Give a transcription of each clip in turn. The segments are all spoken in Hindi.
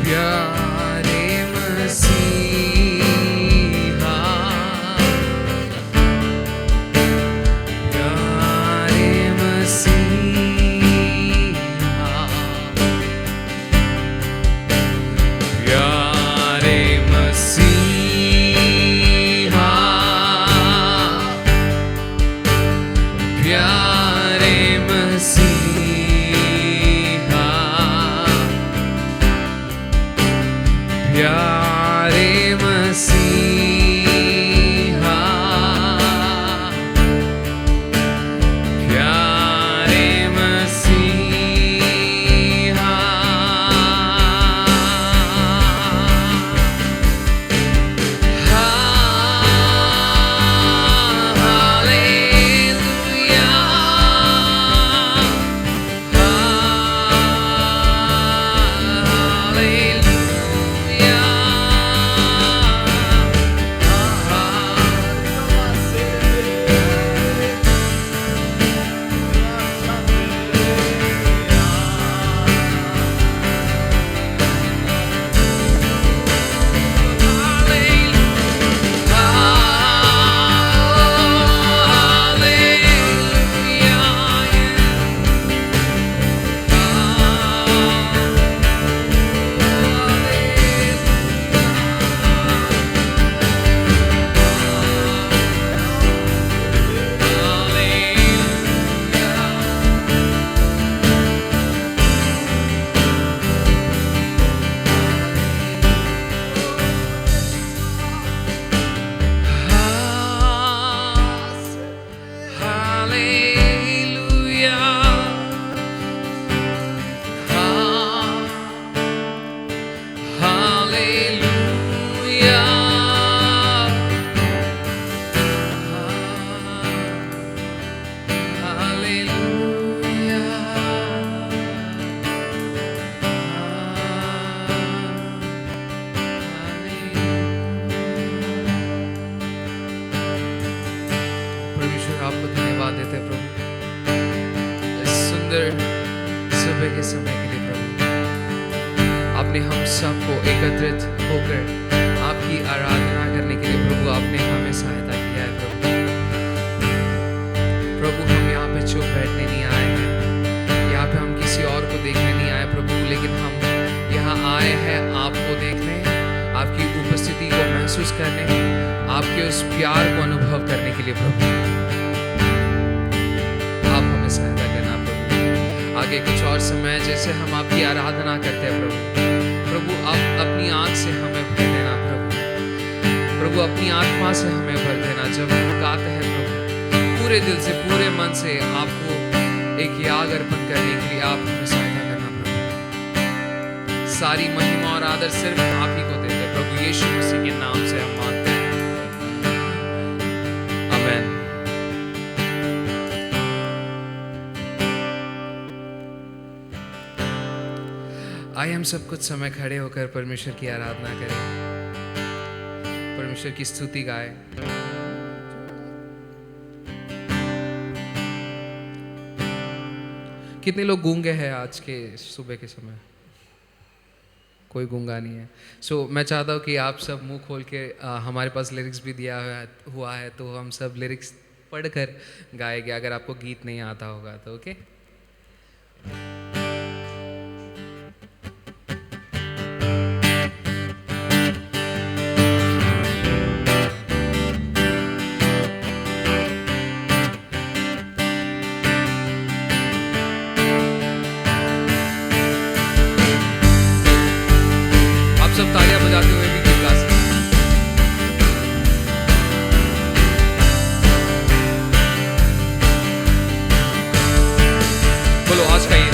प्यारे मसीहा, प्यारे मसीहा, प्यारे मसीहा, प्यारे मसीहा, प्यारे मसीहा, प्यारे मसीहा, आपको धन्यवाद देते हैं प्रभु, इस सुंदर सुबह के समय के लिए प्रभु। आपने हम सबको एकत्रित होकर आपकी आराधना करने के लिए प्रभु आपने हमें सहायता किया है प्रभु। प्रभु हम यहाँ पे चुप बैठने नहीं आए हैं, यहाँ पे हम किसी और को देखने नहीं आए प्रभु, लेकिन हम यहाँ आए हैं आपको देखने, आपकी उपस्थिति को महसूस करने, आपके उस प्यार को अनुभव करने के लिए प्रभु। आप हमें सहायता करना प्रभु। आगे कुछ और समय जैसे हम आपकी आराधना करते हैं प्रभु, प्रभु आप अपनी आँख से हमें भर देना प्रभु, प्रभु अपनी आत्मा से हमें भर देना। जब हम गाते हैं प्रभु, पूरे दिल से पूरे मन से आपको एक याग अर्पण करने के लिए आप हमें सहायता करना प्रभु। सारी महिमा और आदर सिर्फ आप ही को देते हैं प्रभु, यीशु मसीह के नाम से हम मांगते हैं, आमीन। आइए हम सब कुछ समय खड़े होकर परमेश्वर की आराधना करें, परमेश्वर की स्तुति गाएं। कितने लोग गूंगे हैं आज के सुबह के समय? कोई गूंगा नहीं है। मैं चाहता हूँ कि आप सब मुंह खोल के, हमारे पास लिरिक्स भी दिया हुआ है, तो हम सब लिरिक्स पढ़कर गाएंगे, अगर आपको गीत नहीं आता होगा तो। ओके, सब तालियां बजाते हुए भी गीत गा सकते हैं। बोलो आज का ये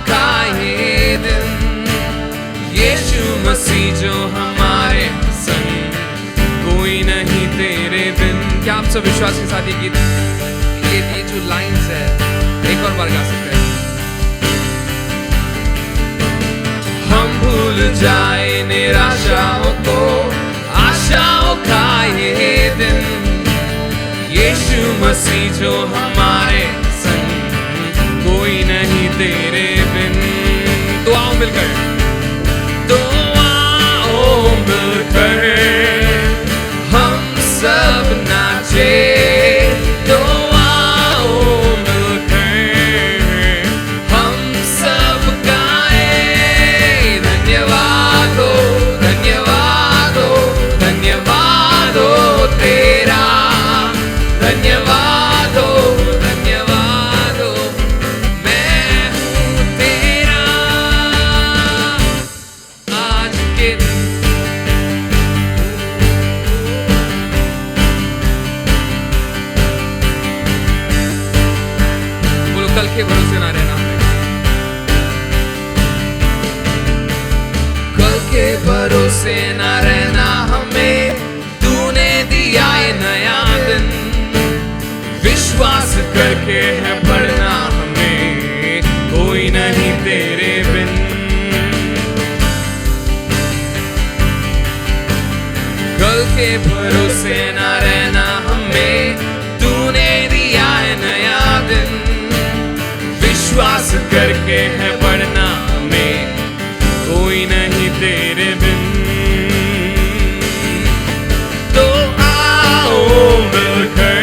का ये दिन, यीशु मसीह जो हमारे संग, कोई नहीं तेरे बिन। क्या आप सब विश्वास के साथ ये गीत, ये जो लाइन्स है एक और बार गा सकते हैं? हम भूल जाए निराशाओं को, आशाओं का ये दिन, यीशु मसीह जो हमारे संग, कोई नहीं तेरे बिन। तो आओ मिलकर, तो आओ मिलकर हम सब नाचे, तो आओ मिलकर हम सब गाए, धन्यवाद हो, धन्यवाद हो, धन्यवाद हो तेरा, धन्यवाद हो, धन्यवाद हो, मैं हूँ तेरा आज के दिन। बोलो कल के भरोसे ना रहना हमें, कल के भरोसे ना रहना हमें, तूने दिया है नया दिन, विश्वास करके है बढ़ना हमें, कोई नहीं तेरे बिन। कल के भरोसे ना रहना हमें, तूने दिया है नया दिन, विश्वास करके है बढ़ना हमें, कोई नहीं तेरे बिन। तो आओ मिलकर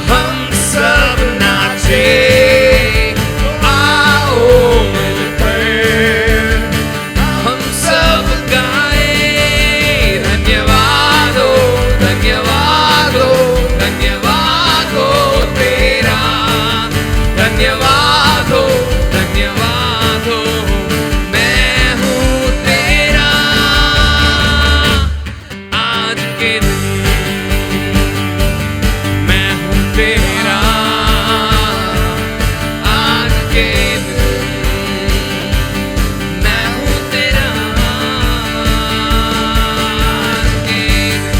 हम सब नाचे, आओ मिलकर हम सब गाए, धन्यवाद हो, धन्यवाद हो, धन्यवाद हो तेरा, धन्यवाद हो, धन्यवाद हो, मैं हूँ तेरा आज के दिन, मैं हूँ तेरा आज के दिन, मैं हूँ तेरा आज के दिन।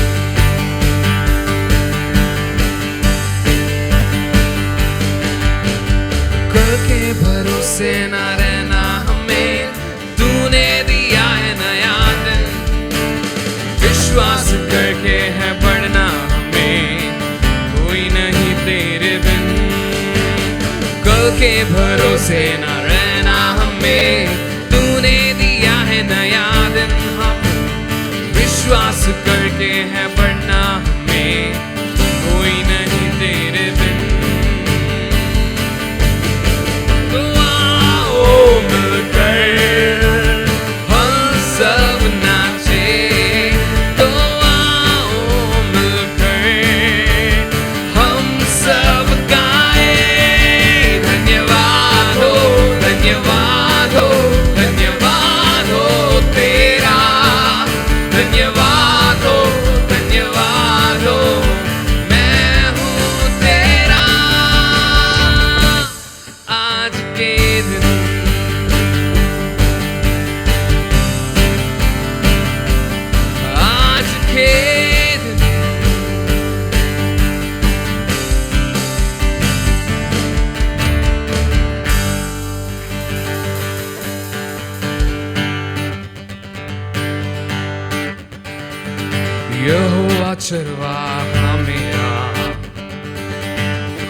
कल के भरोसे ना रहना हमें, तूने दिया है नया दिन, विश्वास करके है बढ़ना हमें, कोई नहीं तेरे बिन। कल के भरोसे ना रहना हमें, तूने दिया है नया दिन, हम विश्वास करके है बढ़ना हमें, कोई नहीं तेरे बिन। तो आओ मिलकर हम सब नाचे, तो आओ मिलकर हम सब गाए, धन्यवाद हो, धन्यवाद हो, धन्यवाद हो तेरा, धन्यवाद हो, धन्यवाद हो, मैं हूँ तेरा आज के दिन। आज के दिन यहोवा चरवाहा मेरा,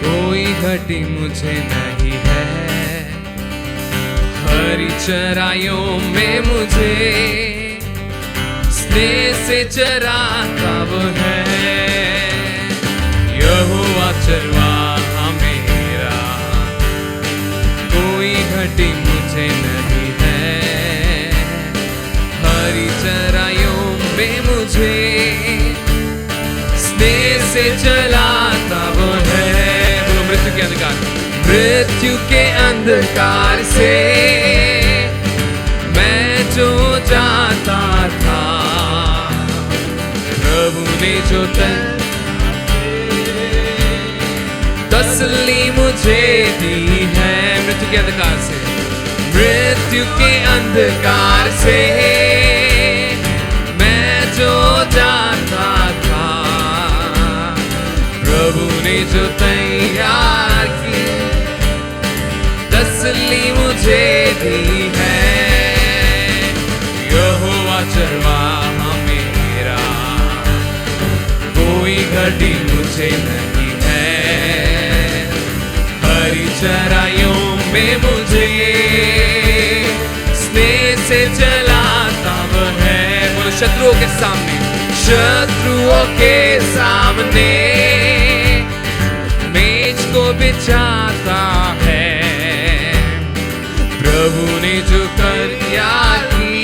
कोई घटी मुझे नहीं है, हरी चराइयों में मुझे स्नेह से चराता वो है। यहोवा चरवाहा मेरा, कोई घटी मुझे नहीं है, हरी चराइयों में मुझे स्नेह से चलाता वो है। बोलो मृत्यु के अंधकार, मृत्यु के अंधकार से मैं जो जाता था, प्रभु ने जो तसल्ली मुझे दी है। मृत्यु के अंधकार से मृत्यु के अंधकार से मैं जो जाता था, प्रभु ने जो तैयार की तसल्ली मुझे दी है। यहोवा चरवाहा मेरा, कोई घटी मुझे नहीं है। हरी चराइयों में मुझे स्नेह से चलाता वह है। बोलो शत्रुओं के सामने, शत्रुओं के सामने मेज को बिछाता है। प्रभु ने जो कर्या की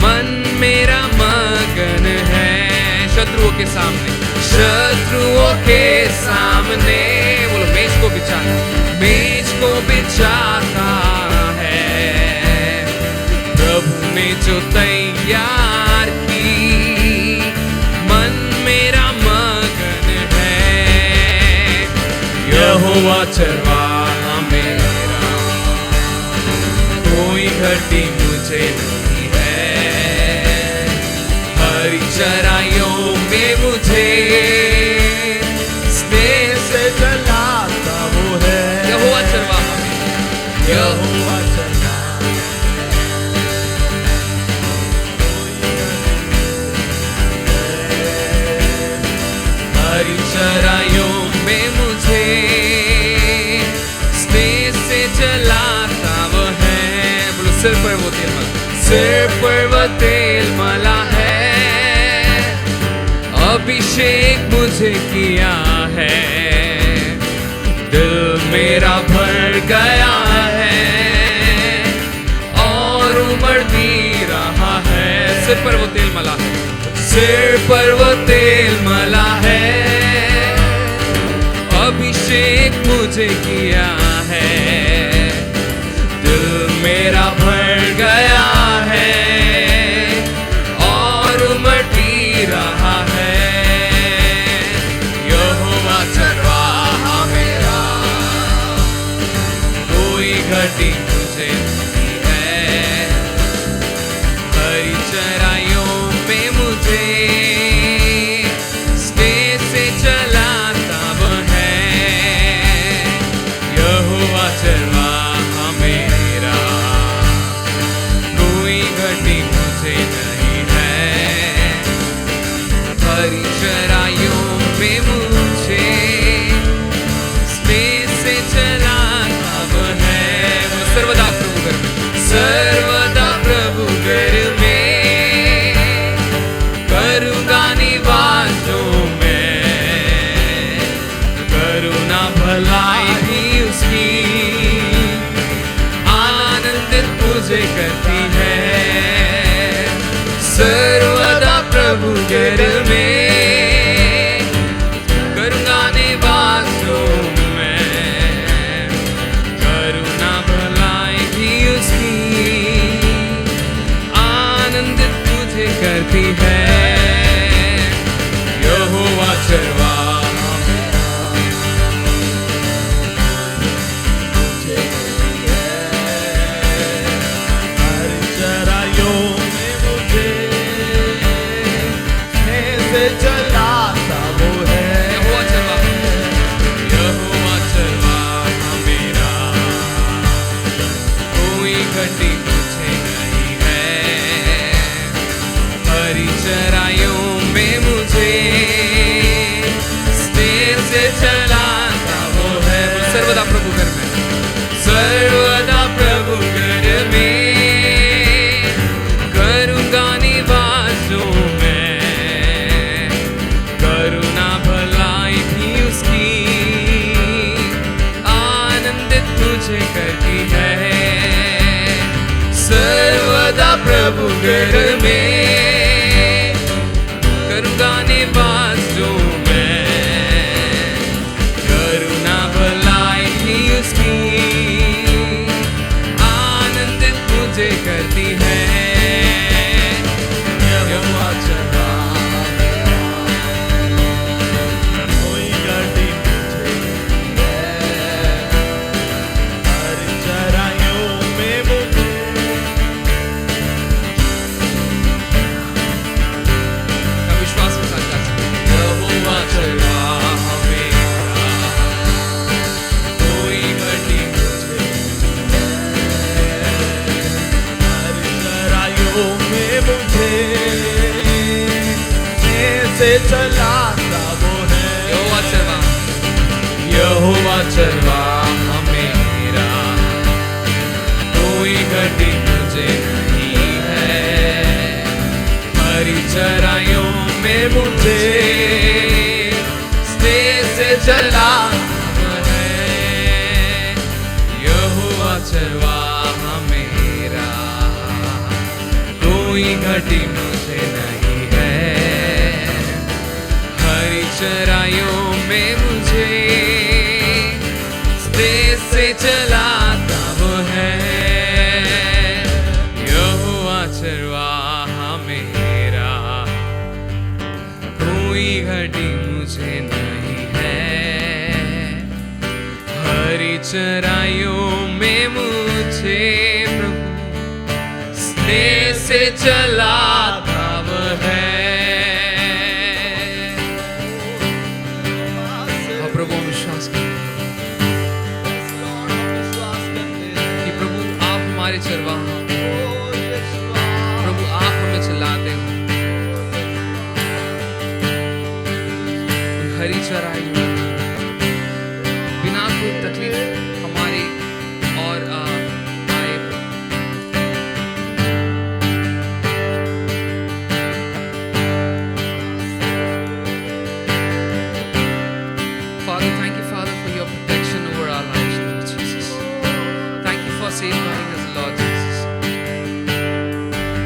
मन मेरा मगन है। शत्रुओं के सामने, शत्रुओं के सामने, बोलो मेज को बिछाता, मेज को बिछाता है। प्रभु ने जो तैयार की मन मेरा मगन है। यहोवा चरवाहा मेरा, कोई घटी मुझे नहीं है। हरी चराइयों में मुझे स्नेह से चलाता वो है। यहोवा चरवाहा मेरा, यहोवा चरवाहा, हरी चराइयों में मुझे स्नेह से चलाता वो है। बोलो सिर पर वो तेल मला, सिर पर वो तेल मला है। अभिषेक मुझे किया है, दिल मेरा भर गया है और उमड़ती रहा है। सिर पर वो तेल मला है, सिर पर वो तेल मला है। अभिषेक मुझे किया है, दिल मेरा भर गया है और उमड़ती रहा है। यहोवा चरवाहा मेरा, कोई घटी मुझे नहीं है। हरी चराइयों में मुझे स्नेह से चलाता वह है। यहोवा चरवाहा मेरा, कोई घटी मुझे नहीं है। हरी चराइयों में मुझे स्नेह से चलाता वह है। सर्वदा प्रभु घर में, सर्वदा प्रभु घर में करूँगा निवास जो मैं। करुणा भलाई भी उसकी आनंदित मुझे करती है। सर्वदा प्रभु घर में करूँगा निवास जो मैं। करुणा भलाई भी उसकी आनंदित मुझे करती है। यहोवा चरवाहा मेरा, मुझे नहीं है। हर चराइयों में मुझे स्नेह से चलाता वो है। यहोवा चरवाहा, यहोवा चरवाहा मेरा, कोई घटी मुझे नहीं है। हरी चराइयों में मुझे स्नेह से चलाता वो है। सर्वदा प्रभु घर में, सर्वदा प्रभु घर में करूँगा निवास जो मैं। करुणा भलाई भी उसकी आनंदित मुझे करती है। सर्वदा प्रभु घर में करूँगा निवास जो मैं। करुणा भलाई भी उसकी आनंदित मुझे करती है। यहोवा चरवाहा मेरा, कोई घटी मुझे नहीं है। हर चराइयों चलाता वो है। यहोवा चरवा, यहोवा चरवाहा मेरा, कोई घटी मुझे नहीं है। हरी चराइयों में मुझे स्नेह से चलाता है। यहोवा चरवाहा मेरा, कोई घटी मुझे नहीं है। हरी चराइयों में मुझे स्नेह से चलाता वो है। यहोवा चरवाहा मेरा, कोई घटी मुझे नहीं है। हरी चराइयों में मुझे प्रभु स्नेह से चलाता वो है। प्रभु हम विश्वास करते कि प्रभु आप हमारे चरवाहा, प्रभु आप हमें चलाते हो। हरी चराई बिना कोई तकलीफ हमारे और आए। Father, thank you, Father, for your protection over our lives, Lord Jesus. Thank you for safeguarding us, Lord Jesus.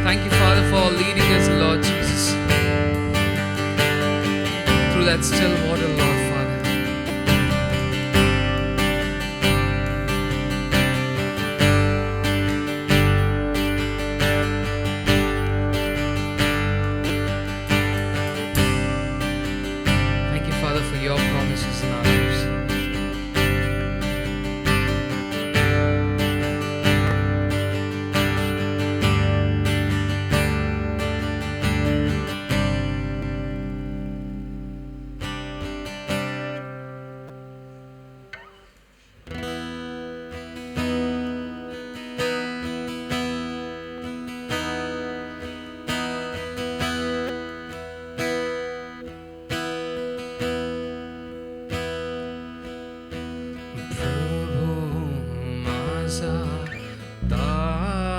Thank you, Father, for leading us, Lord Jesus, through that still water, Lord, Father. Thank you, Father, for your promises in our lives.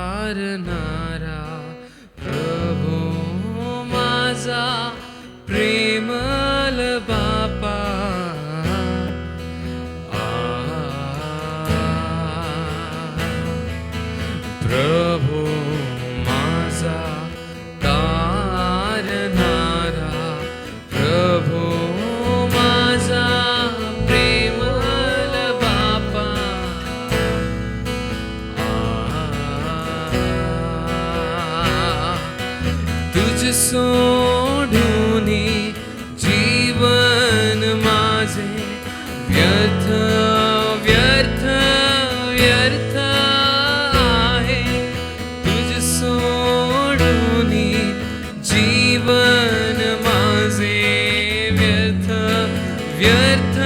तारणारा प्रभु माझा प्रेमल बापा, प्रभु माझा तारणारा, प्रभु माझा प्रेमल बापा, तुझ सोडूनी जीवन माझे व्यर्थ व्यर्थ व्यर्थ आहे। तुझ सोडूनी जीवन माझे व्यर्थ व्यर्थ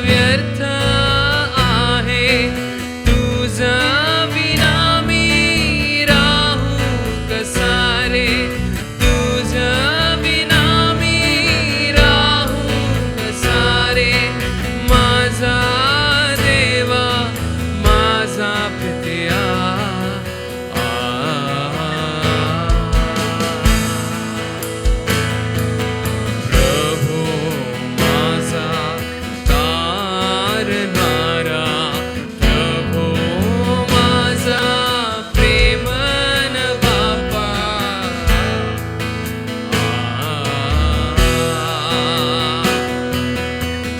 व्यर्थ आहे। तुझा विना मी राहू कसा रे, तुझा विना मी राहू कसा रे। माझा देवा माझा पित्या, प्रभु माझा तारणारा, प्रभु माझा प्रेमन बापा,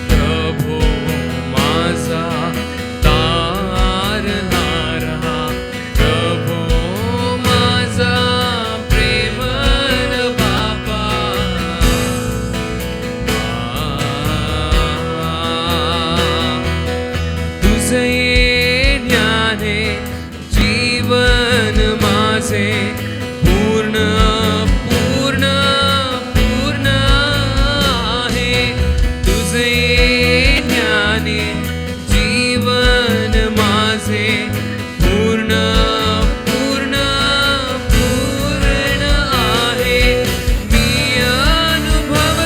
प्रभु माझा तारणारा, प्रभु माझा प्रेमन बापा, तुझे येण्याने जीवन माझे पूर्ण पूर्ण पूर्ण आहे। तुझे येण्याने जीवन माझे पूर्ण पूर्ण पूर्ण आहे। मी अनुभव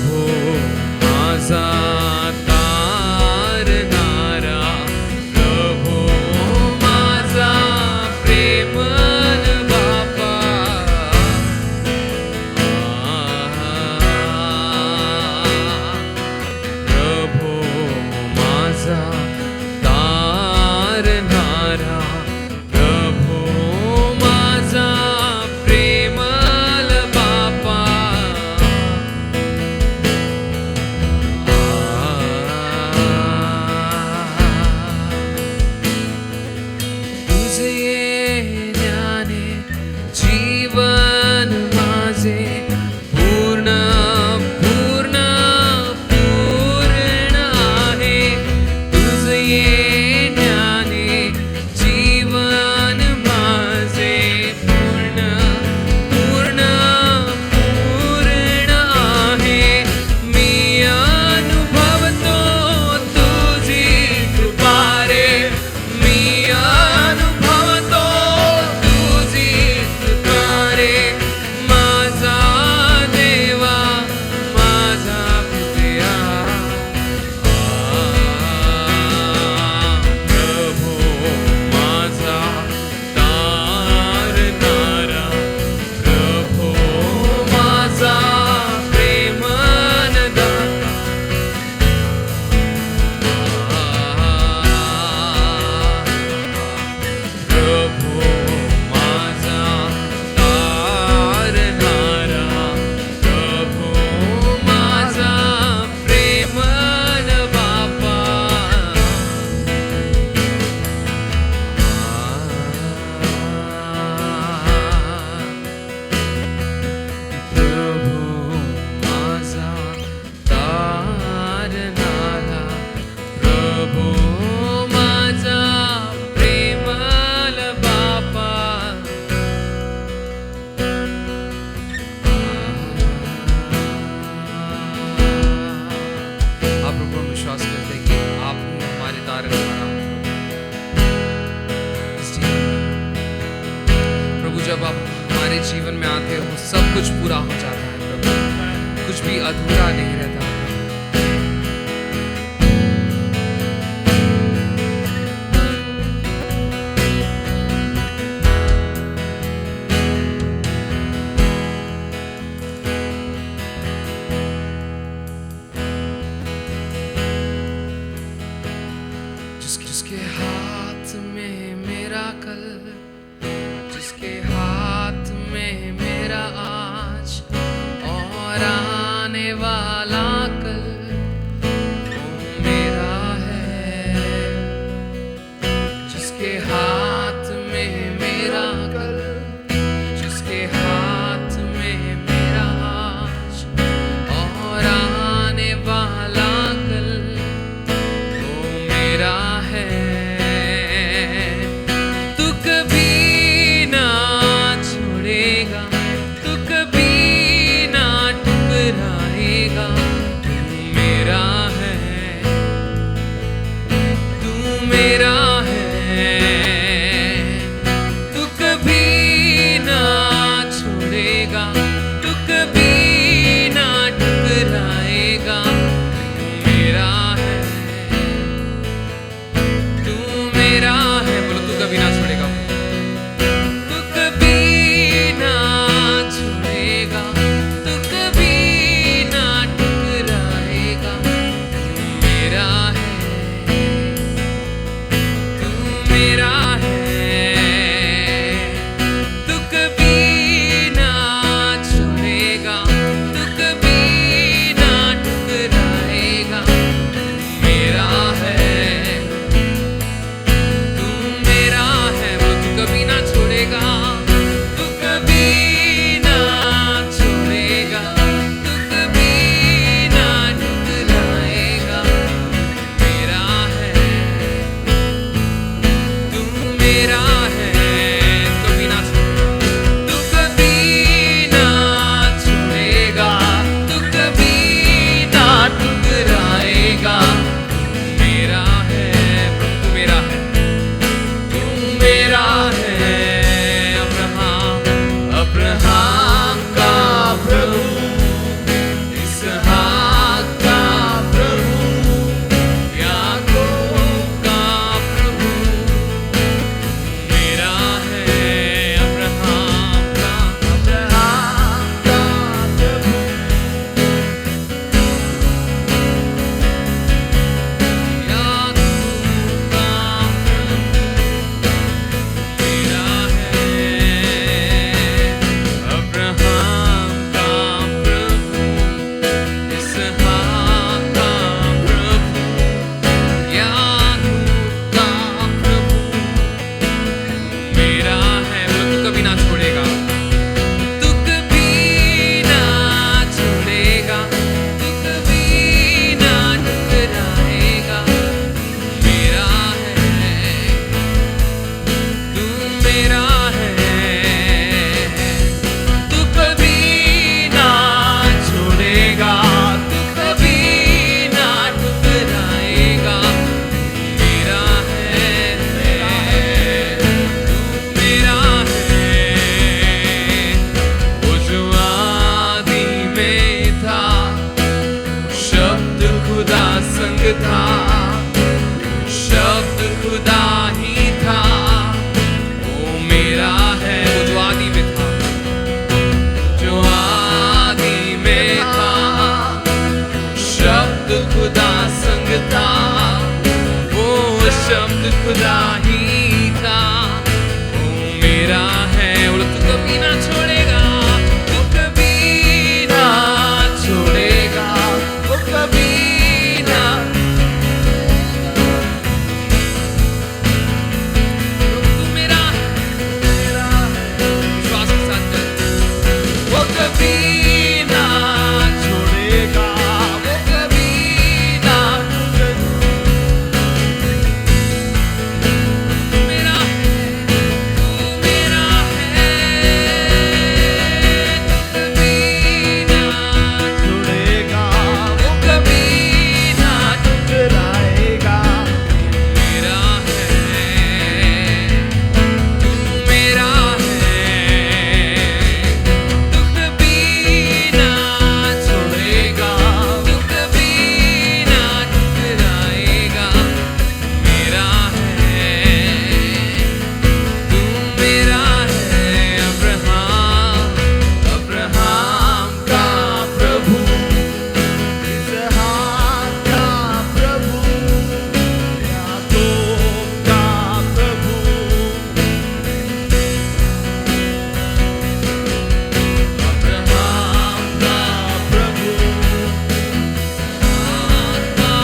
प्रभु माझा तारणारा, प्रभु माझा प्रेमळ बापा. प्रभु माझा तारणारा, प्रभु माझा प्रेमळ बापा. तुझे येण्याने जीवन माझे पूर्ण पूर्ण पूर्ण आहे. तुझे येण्याने जीवन माझे पूर्ण पूर्ण पूर्ण आहे. मी अनुभवतो तुझी कृपा रे, मी अनुभवतो तुझी कृपा रे. माझा देवा माझा प्रिया, प्रभु माझा तारणारा, प्रभु माझा प्रेमळ दाता. प्रभु माझा तारणारा, प्रभु माझा प्रेमळ बापा. प्रभु माझा तारणारा, प्रभु माझा प्रेमळ बापा. आप प्रभु हम विश्वास करते हैं कि आप ही हमारे तारनहारा हैं इस जीवन में। प्रभु जब आप हमारे जीवन में आते हो सब कुछ पूरा हो जाता है प्रभु, कुछ भी अधूरा नहीं रहता. जिसके हाथ में मेरा कल, जिसके हाथ में मेरा आज और आने वाला कल, वो मेरा है. जिसके हाथ में मेरा कल, जिसके हाथ में मेरा आज और आने वाला कल, वो मेरा है. तू कभी ना छोड़ेगा, तू कभी ना ठुकराएगा. तू मेरा है, तू मेरा है. तू कभी ना छोड़ेगा, तू कभी ना ठुकराएगा. तू मेरा है, तू मेरा है. बोलो तू कभी ना छोड़ेगा, तू कभी ना छोड़ेगा, तू कभी ना ठुकराएगा. था, शब्द खुदा ही था, वो मेरा है। वो जो आदि में था, जो आदि में था, शब्द खुदा संग था, वो शब्द खुदा ही था, वो मेरा है। वो तू कभी ना छोड़ेगा, तू कभी ना छोड़ेगा, वो कभी ना। तू मेरा है, विश्वास के साथ चल। वो कभी ना छोड़ेगा, वो कभी ना। तू मेरा है, तू मेरा है, तू कभी ना छोड़ेगा, वो कभी ना ठुकराएगा। मेरा है, तू मेरा है, तू कभी ना छोड़ेगा, तू कभी ना ठुकराएगा। मेरा है, तू मेरा है। अब्राहम का प्रभु, इसहाक का प्रभु, याकूब का प्रभु, अब्राहम का प्रभु, इसहाक का,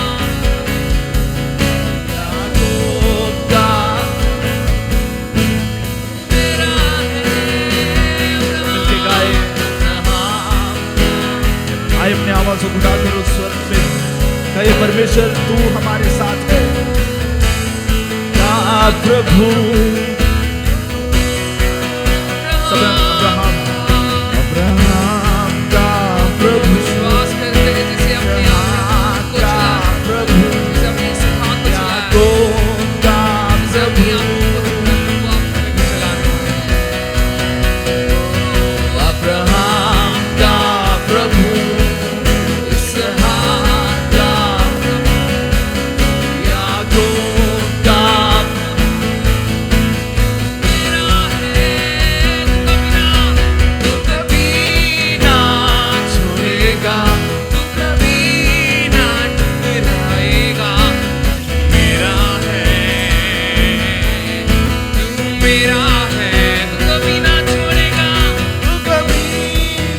याकूब का। मेरा है मिलके गाए। आइए अपने आवाज को उठाकर उस स्वर में कहे, परमेश्वर तू हमारे साथ है। या प्रभु, सब अब्राहम का प्रभु, विश्वास करते हैं जिसे अपने आप को का चला, प्रभु, जिसे अपने इसहाक को चलाया, याकूब का जिसे अपने आप प्रभु, को चला रहे हैं। अब्राहम का प्रभु, इसहाक का प्रभु, याकूब का मेरा है, तू कभी ना छोड़ेगा, तू कभी ना ठुकराएगा। मेरा है, तू मेरा है, तू कभी ना छोड़ेगा, तू कभी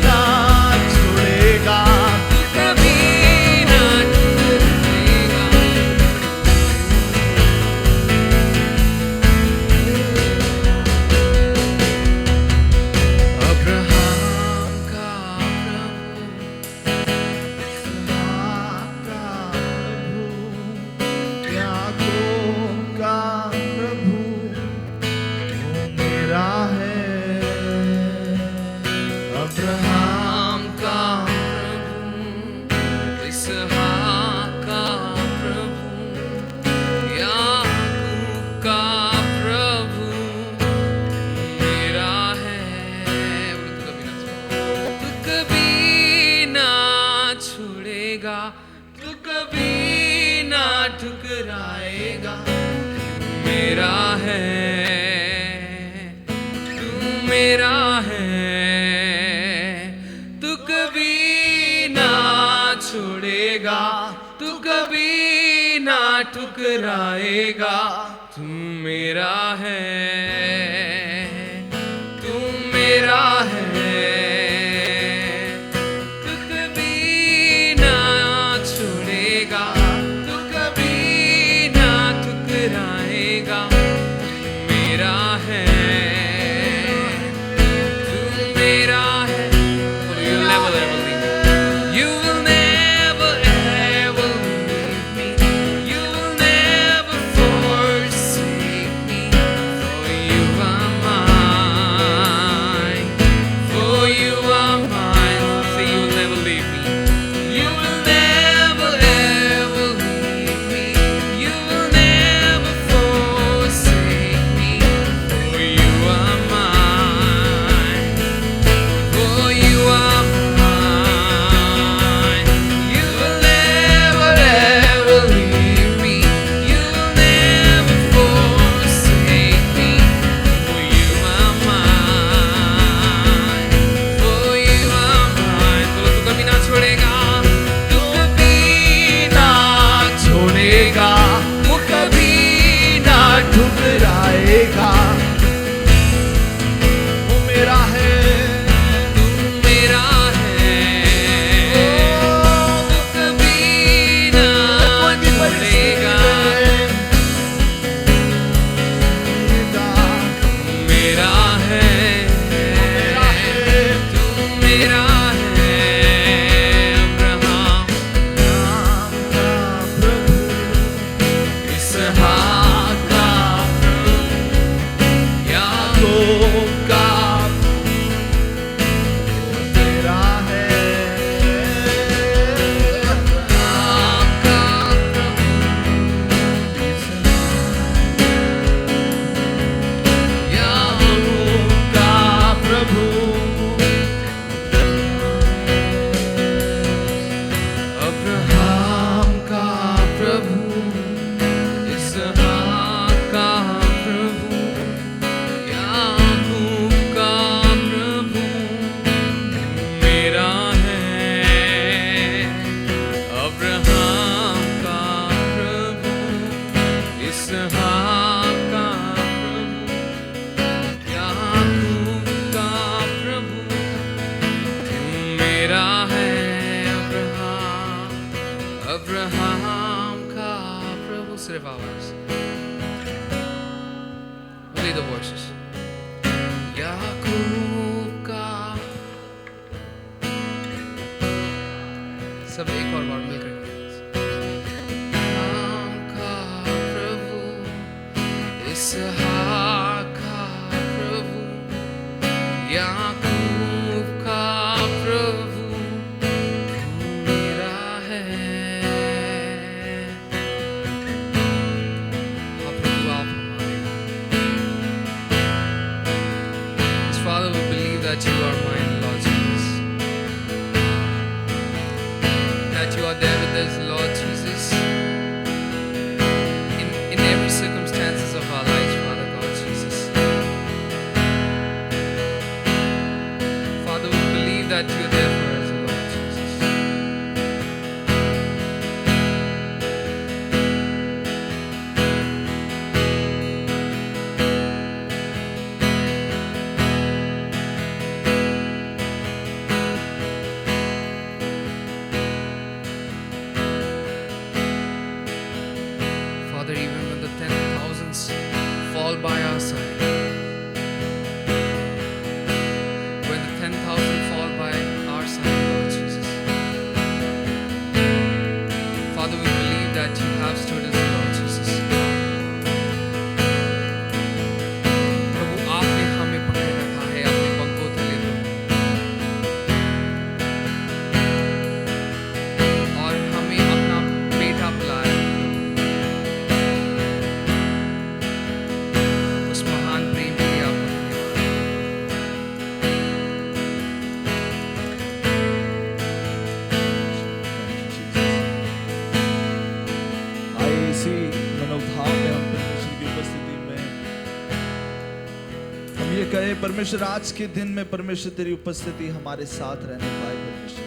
ना छोड़ेगा। तू कभी ना ठुकराएगा। अब्राहम का इसहाक का प्रभु, याकूब का प्रभु, वो मेरा है। अब्राहम अब्राहम का प्रभु, इसहाक का प्रभु, याकूब का प्रभु, मेरा है। तू कभी ना छोड़ेगा, तू कभी ना ठुकराएगा। मेरा है, तू मेरा है, तू कभी ना छोड़ेगा, तू कभी ना ठुकराएगा। तू मेरा है, तू मेरा है, तू कभी ना छोड़ेगा, तू कभी ना ठुकराएगा। मेरा है, तू मेरा है। You'll never ever leave me. You will never ever leave me. You will never forsake me. For Abraham का प्रभु, सिर्फ आवाज, only the voices. याकूब का, सब एक और बार मिलकर अब्राहम का प्रभु, इसहाक का प्रभु, याकूब का प्रभु मेरा है। हाँ प्रभु, आप हमारे हैं। Father, we believe that you are mine, Lord Jesus. That you are there with us, Lord Jesus. In every circumstances of our lives, Father God Jesus. Father, we believe that you are there for us, Lord Jesus. Father, even when the 10,000s fall by our side, when the 10,000 fall by our side, Lord Jesus, Father, we believe that you have stood us, Lord Jesus. प्रभु, आपने हमें पकड़े रखा है अपने पंखों तले, और हमें अपना बेटा बुलाया। उस महान प्रेम के लिए आपको आइए इसी मनोभाव में हम परमेश्वर की उपस्थिति में हम ये कहे, परमेश्वर आज के दिन में परमेश्वर तेरी उपस्थिति हमारे साथ रहने पाए। परमेश्वर,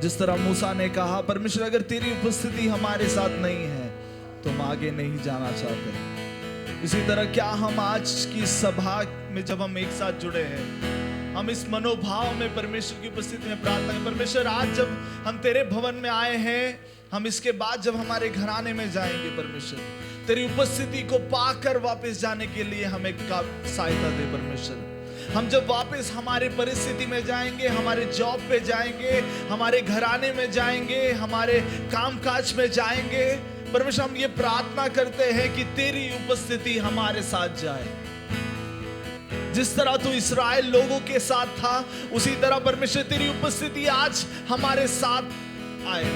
जिस तरह मूसा ने कहा, परमेश्वर अगर तेरी उपस्थिति हमारे साथ नहीं है तो हम आगे नहीं जाना चाहते। इसी तरह क्या हम आज की सभा में जब हम एक साथ जुड़े हैं, हम इस मनोभाव में परमेश्वर की उपस्थिति में प्रार्थना करें। परमेश्वर, आज जब हम तेरे भवन में आए हैं, हम इसके बाद जब हमारे घराने में जाएंगे, परमेश्वर तेरी उपस्थिति को पाकर वापस जाने के लिए हमें सहायता दे। परमेश्वर, हम जब वापस हमारे परिस्थिति में जाएंगे, हमारे जॉब पे जाएंगे, हमारे घराने में जाएंगे, हमारे कामकाज में जाएंगे, परमेश्वर हम ये प्रार्थना करते हैं कि तेरी उपस्थिति हमारे साथ जाए। जिस तरह तू इस्राएल लोगों के साथ था, उसी तरह परमेश्वर तेरी उपस्थिति आज हमारे साथ आए।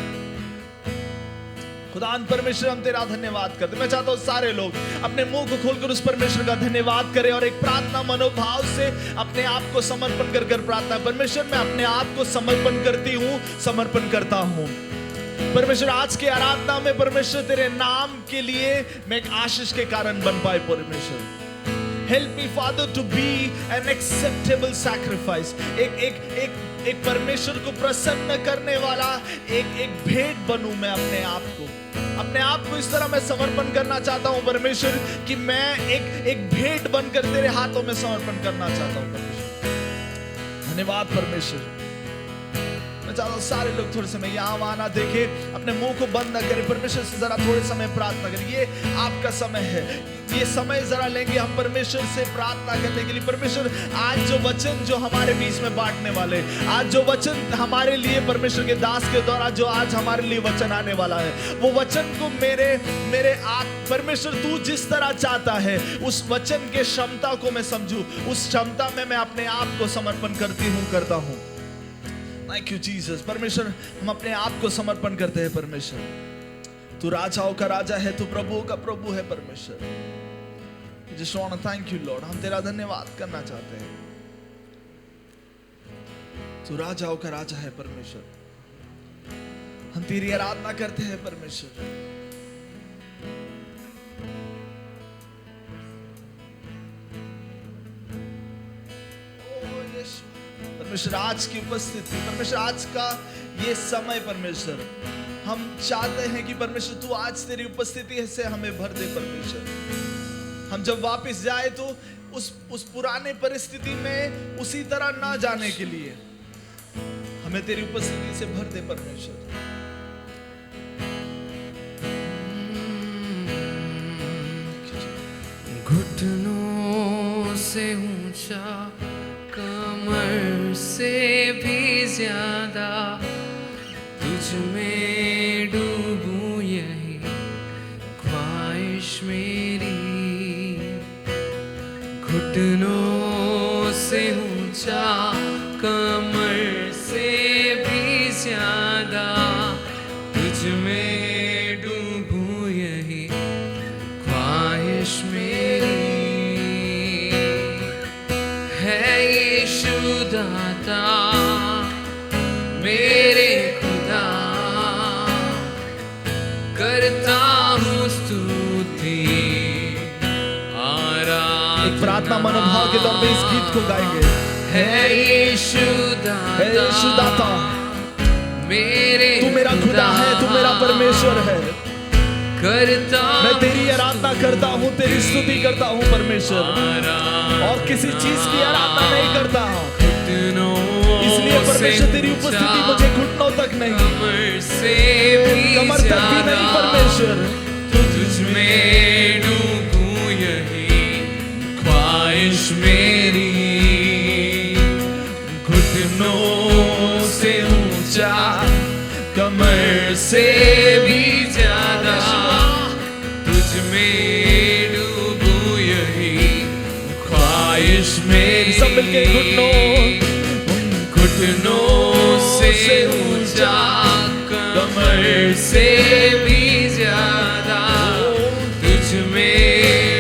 खुदान परमेश्वर, हम तेरा धन्यवाद करते। मैं चाहता हूं सारे लोग अपने मुंह को खोलकर उस परमेश्वर का धन्यवाद करें और एक प्रार्थना मनोभाव से अपने आप को समर्पण कर प्रार्थना। परमेश्वर, मैं अपने आप को समर्पण करती हूं, समर्पण करता हूं। परमेश्वर, आज के आराधना में परमेश्वर तेरे नाम के लिए मैं एक आशीष के कारण बन पाए। परमेश्वर, help me Father to be an acceptable sacrifice, एक परमेश्वर को प्रसन्न करने वाला एक भेंट बनूं। मैं अपने आप को इस तरह मैं समर्पण करना चाहता हूं परमेश्वर, कि मैं एक भेंट बनकर तेरे हाथों में समर्पण करना चाहता हूं। परमेश्वर, धन्यवाद परमेश्वर। मैं चाहता हूं सारे लोग थोड़े समय यहाँ वहां देखे, अपने मुंह को बंद ना करें, परमेश्वर से जरा थोड़े समय प्रार्थना करें। ये आपका समय है, ये समय जरा लेंगे हम परमेश्वर से प्रार्थना करने के लिए। परमेश्वर, आज जो वचन जो हमारे बीच में बांटने वाले, आज जो वचन हमारे लिए परमेश्वर के दास के द्वारा जो आज हमारे लिए वचन आने वाला है, वो वचन को मेरे आप परमेश्वर तू जिस तरह चाहता है उस वचन के क्षमता को मैं समझूं, उस क्षमता में मैं अपने आप को समर्पण करता हूं। Thank you Jesus. परमेश्वर, हम अपने आप को समर्पण करते हैं। परमेश्वर, तू राजाओं का राजा है, तू प्रभुओं का प्रभु है। परमेश्वर, just want to thank you Lord, हम तेरा धन्यवाद करना चाहते हैं। तू राजाओं का राजा है। परमेश्वर, हम तेरी आराधना करते हैं। परमेश्वर, परमेश्वर, आज की उपस्थिति, परमेश्वर आज का ये समय, परमेश्वर हम चाहते हैं कि परमेश्वर तू आज तेरी उपस्थिति से हमें भर दे। परमेश्वर, हम जब वापस जाए तो उस पुराने परिस्थिति में उसी तरह ना जाने के लिए हमें तेरी उपस्थिति से भर दे। परमेश्वर, से ऊंचा, कमर से भी ज्यादा तुझ में डूबूं, यही ख्वाहिश मेरी। घुटनों से ऊंचा, कमर से भी ज्यादा तुझ में डूबूं, यही ख्वाहिश मेरी। है यीशु दाता मेरे खुदा, करता हूँ स्तुति आराधना। एक प्रार्थना मनोभाव के तौर पे इस गीत को गाएंगे। है यीशु हे यीशु दाता, मेरे तू मेरा खुदा है, तू मेरा परमेश्वर है। करता मैं तेरी आराधना करता हूँ, तेरी स्तुति करता हूँ परमेश्वर, और किसी चीज की आराधना नहीं करता। इसलिए परमेश्वर तेरी उपस्थिति मुझे घुटनों तक नहीं, कमर तक भी नहीं परमेश्वर। तुझ में डूबूं, यही ख्वाहिश मेरी। घुटनों से ऊंचा, कमर से भी ज्यादा तुझ में डूबूं, यही ख्वाहिश मेरी। सब मिलके घुटनों से ऊंचा, कमर से भी ज्यादा तुझ में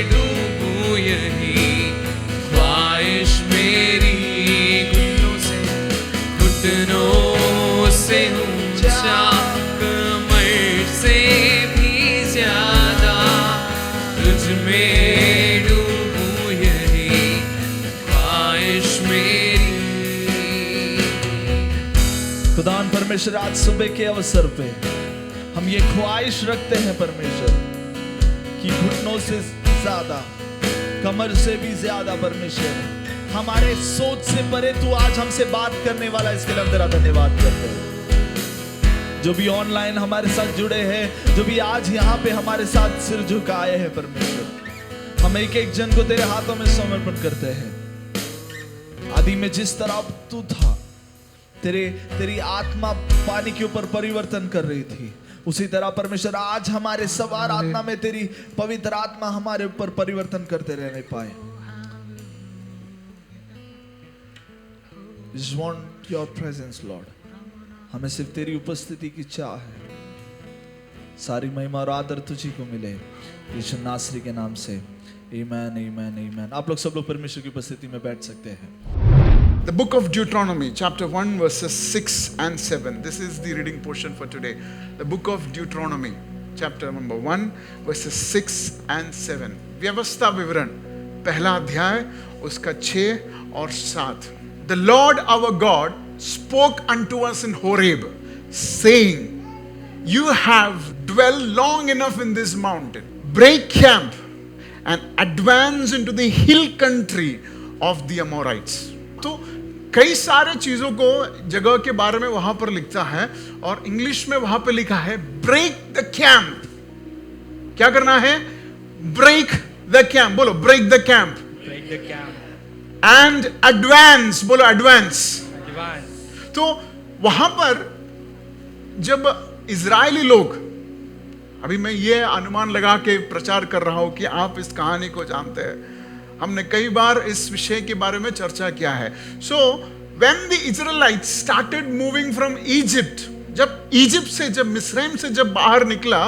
डूबूं, यही ख्वाहिश मेरी। घुटनों से ऊंचा, कमर से भी ज्यादा तुझ में डूबूं, यही ख्वाहिश मेरी। खुदान परमेश्वर, आज सुबह के अवसर पे हम ये ख्वाहिश रखते हैं परमेश्वर कि घुटनों से ज्यादा, कमर से भी ज्यादा परमेश्वर, हमारे सोच से परे तू आज हमसे बात करने वाला, इसके लिए हम तेरा धन्यवाद करते हैं। जो भी ऑनलाइन हमारे साथ जुड़े हैं, जो भी आज यहाँ पे हमारे साथ सिर झुकाए हैं परमेश्वर, हम एक एक जन को तेरे हाथों में समर्पण करते हैं। आदि में जिस तरह तू था, तेरी आत्मा पानी के ऊपर परिवर्तन कर रही थी, उसी तरह परमेश्वर आज हमारे सब आराधना में तेरी पवित्र आत्मा हमारे ऊपर परिवर्तन करते रहने पाए। Just want your presence, Lord. हमें सिर्फ तेरी उपस्थिति की चाह है। सारी महिमा और आदर तुझी को मिले, यीशु नासरी के नाम से। आमीन, आमीन, आमीन। आप लोग सब लोग परमेश्वर की उपस्थिति में बैठ सकते हैं। The book of Deuteronomy, chapter 1, verses 6 and 7. This is the reading portion for today. The book of Deuteronomy, chapter number 1, verses 6 and 7. व्यवस्था विवरण, पहला अध्याय, उसका 6 और 7. The Lord our God spoke unto us in Horeb, saying, You have dwelt long enough in this mountain. Break camp and advance into the hill country of the Amorites. तो कई सारे चीजों को जगह के बारे में वहां पर लिखता है, और इंग्लिश में वहां पर लिखा है ब्रेक द कैंप। क्या करना है? Break the camp. बोलो break the camp. Break the camp and advance. बोलो एडवांस। एडवांस। तो वहां पर जब इजरायली लोग, अभी मैं ये अनुमान लगा के प्रचार कर रहा हूं कि आप इस कहानी को जानते हैं, हमने कई बार इस विषय के बारे में चर्चा किया है। So when the Israelites started moving from Egypt, जब इजिप्ट से, जब मिस्रैम से जब बाहर निकला,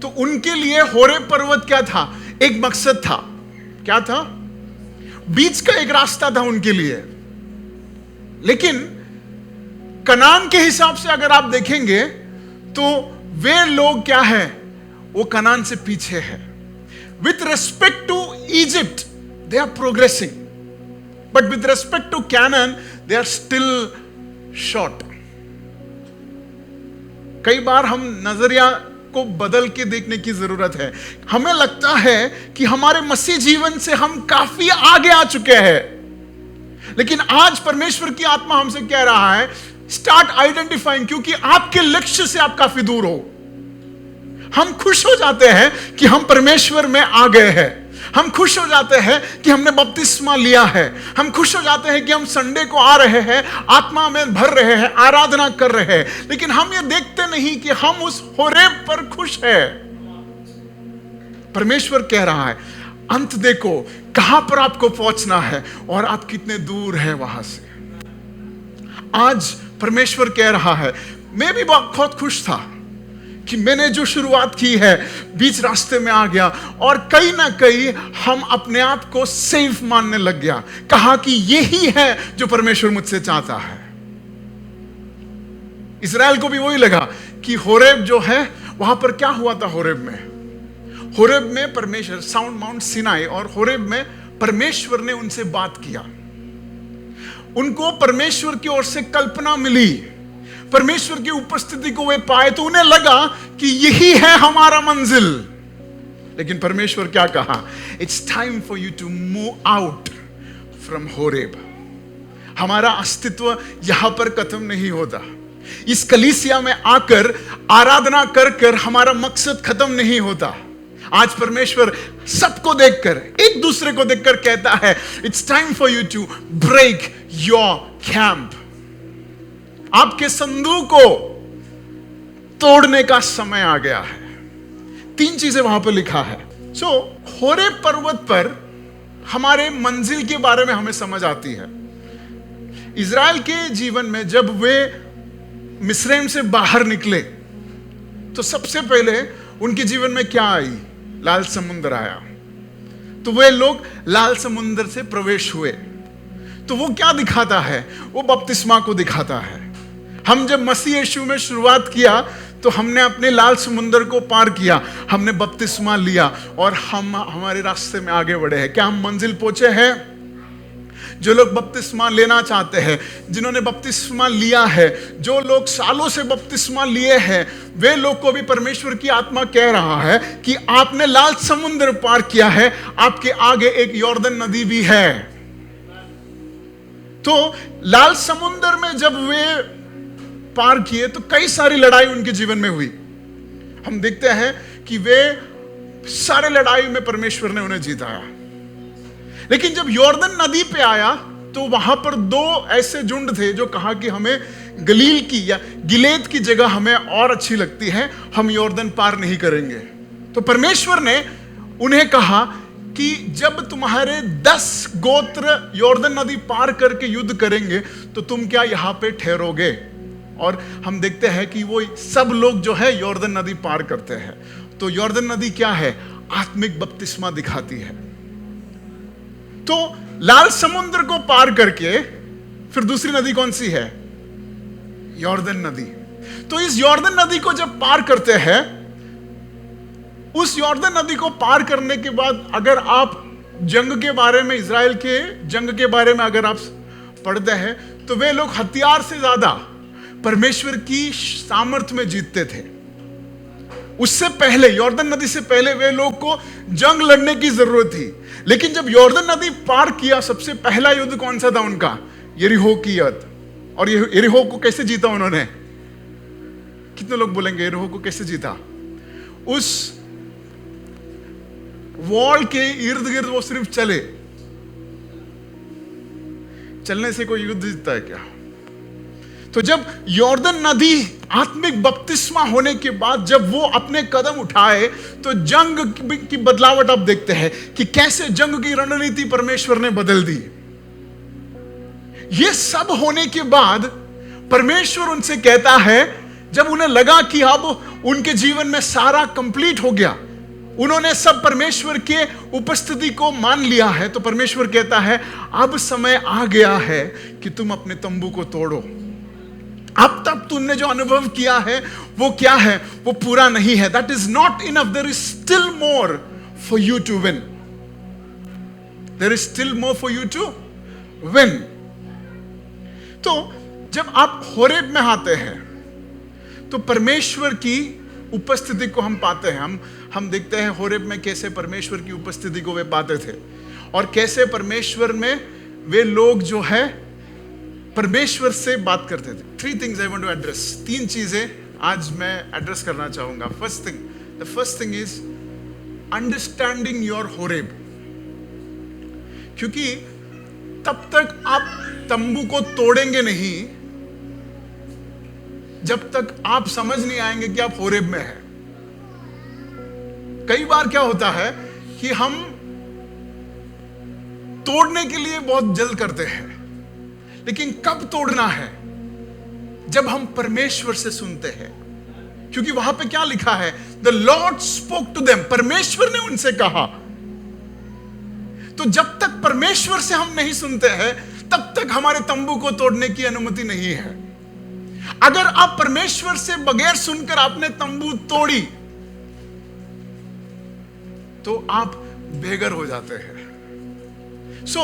तो उनके लिए होरेब पर्वत क्या था? एक मकसद था। क्या था? बीच का एक रास्ता था उनके लिए। लेकिन कनान के हिसाब से अगर आप देखेंगे तो वे लोग क्या है? वो कनान से पीछे है। With respect to Egypt they are progressing, but with respect to Canaan they are still short. कई बार हम नजरिया को बदल के देखने की जरूरत है। हमें लगता है कि हमारे मसीह जीवन से हम काफी आगे आ चुके हैं, लेकिन आज परमेश्वर की आत्मा हमसे कह रहा है, स्टार्ट आइडेंटिफाइंग, क्योंकि आपके लक्ष्य से आप काफी दूर हो। हम खुश हो जाते हैं कि हम परमेश्वर में आ गए हैं, हम खुश हो जाते हैं कि हमने बपतिस्मा लिया है, हम खुश हो जाते हैं कि हम संडे को आ रहे हैं, आत्मा में भर रहे हैं, आराधना कर रहे हैं, लेकिन हम ये देखते नहीं कि हम उस होरेब पर खुश हैं। परमेश्वर कह रहा है अंत देखो कहां पर आपको पहुंचना है और आप कितने दूर हैं वहां से। आज परमेश्वर कह रहा है मैं भी बहुत खुश था कि मैंने जो शुरुआत की है बीच रास्ते में आ गया और कहीं ना कहीं हम अपने आप को सेफ मानने लग गया। कहा कि यही है जो परमेश्वर मुझसे चाहता है। इज़राइल को भी वही लगा कि होरेब जो है वहां पर क्या हुआ था। होरेब में परमेश्वर, साउंड माउंट सिनाई और होरेब में परमेश्वर ने उनसे बात किया। उनको परमेश्वर की ओर से कल्पना मिली, परमेश्वर की उपस्थिति को वे पाए तो उन्हें लगा कि यही है हमारा मंजिल। लेकिन परमेश्वर क्या कहा, it's time for you to move out from Horeb. हमारा अस्तित्व यहां पर खत्म नहीं होता। इस कलीसिया में आकर आराधना कर कर हमारा मकसद खत्म नहीं होता। आज परमेश्वर सबको देखकर, एक दूसरे को देखकर कहता है it's time for you to break your camp. आपके संदूक को तोड़ने का समय आ गया है। 3 चीजें वहां पर लिखा है। होरेब पर्वत पर हमारे मंजिल के बारे में हमें समझ आती है। इज़राइल के जीवन में जब वे मिस्रैम से बाहर निकले तो सबसे पहले उनके जीवन में क्या आई, लाल समुद्र आया। तो वे लोग लाल समुद्र से प्रवेश हुए। तो वो क्या दिखाता है, वो बपतिस्मा को दिखाता है। हम जब मसीह यीशु में शुरुआत किया तो हमने अपने लाल समुद्र को पार किया, हमने बपतिस्मा लिया और हम हमारे रास्ते में आगे बढ़े हैं। क्या हम मंजिल पहुंचे हैं? जो लोग बपतिस्मा लेना चाहते हैं, जिन्होंने बपतिस्मा लिया है, जो लोग सालों से बपतिस्मा लिए हैं, वे लोग को भी परमेश्वर की आत्मा कह रहा है कि आपने लाल समुद्र पार किया है, आपके आगे एक यॉर्दन नदी भी है। तो लाल समुद्र में जब वे पार किए तो कई सारी लड़ाई उनके जीवन में हुई। हम देखते हैं कि वे सारे लड़ाई में परमेश्वर ने उन्हें जिताया। लेकिन जब यॉर्दन नदी पे आया तो वहां पर 2 ऐसे झुंड थे जो कहा कि हमें गलील की या गिलेद की जगह हमें और अच्छी लगती है, हम यॉर्दन पार नहीं करेंगे। तो परमेश्वर ने उन्हें कहा कि जब तुम्हारे 10 गोत्र यॉर्दन नदी पार करके युद्ध करेंगे तो तुम क्या यहां पे ठहरोगे। और हम देखते हैं कि वो सब लोग जो है यॉर्दन नदी पार करते हैं। तो यॉर्दन नदी क्या है, आत्मिक बपतिस्मा दिखाती है। तो लाल समुद्र को पार करके फिर दूसरी नदी कौन सी है, यॉर्दन नदी। तो इस यॉर्दन नदी को जब पार करते हैं, उस यॉर्दन नदी को पार करने के बाद अगर आप जंग के बारे में, इज़राइल के जंग के बारे में अगर आप पढ़ते हैं तो वे लोग हथियार से ज्यादा परमेश्वर की सामर्थ में जीतते थे। उससे पहले, यॉर्दन नदी से पहले वे लोग को जंग लड़ने की जरूरत थी। लेकिन जब यॉर्दन नदी पार किया, सबसे पहला युद्ध कौन सा था उनका, यरीहो की युद्ध। और यरीहो को कैसे जीता उन्होंने, कितने लोग बोलेंगे यरीहो को कैसे जीता? उस वॉल के इर्द गिर्द वो सिर्फ चलने से कोई युद्ध जीतता है क्या? तो जब यॉर्दन नदी आत्मिक बपतिस्मा होने के बाद जब वो अपने कदम उठाए तो जंग की बदलावट आप देखते हैं कि कैसे जंग की रणनीति परमेश्वर ने बदल दी। ये सब होने के बाद परमेश्वर उनसे कहता है, जब उन्हें लगा कि अब उनके जीवन में सारा कंप्लीट हो गया, उन्होंने सब परमेश्वर के उपस्थिति को मान लिया है, तो परमेश्वर कहता है अब समय आ गया है कि तुम अपने तंबू को तोड़ो। अब तक तुमने जो अनुभव किया है वो क्या है, वो पूरा नहीं है। That is not enough, there is still more for you to win. There is still more for you to win. तो जब आप होरेब में आते हैं तो परमेश्वर की उपस्थिति को हम पाते हैं। हम देखते हैं होरेब में कैसे परमेश्वर की उपस्थिति को वे पाते थे और कैसे परमेश्वर में वे लोग जो है परमेश्वर से बात करते थे। 3 things I want to address, 3 चीजें आज मैं एड्रेस करना चाहूंगा। First thing is understanding your Horeb. क्योंकि तब तक आप तंबू को तोड़ेंगे नहीं जब तक आप समझ नहीं आएंगे कि आप होरेब में हैं। कई बार क्या होता है कि हम तोड़ने के लिए बहुत जल्द करते हैं, लेकिन कब तोड़ना है? जब हम परमेश्वर से सुनते हैं, क्योंकि वहां पे क्या लिखा है? The Lord spoke to them, परमेश्वर ने उनसे कहा। तो जब तक परमेश्वर से हम नहीं सुनते हैं, तब तक हमारे तंबू को तोड़ने की अनुमति नहीं है। अगर आप परमेश्वर से बगैर सुनकर आपने तंबू तोड़ी, तो आप बेघर हो जाते हैं। सो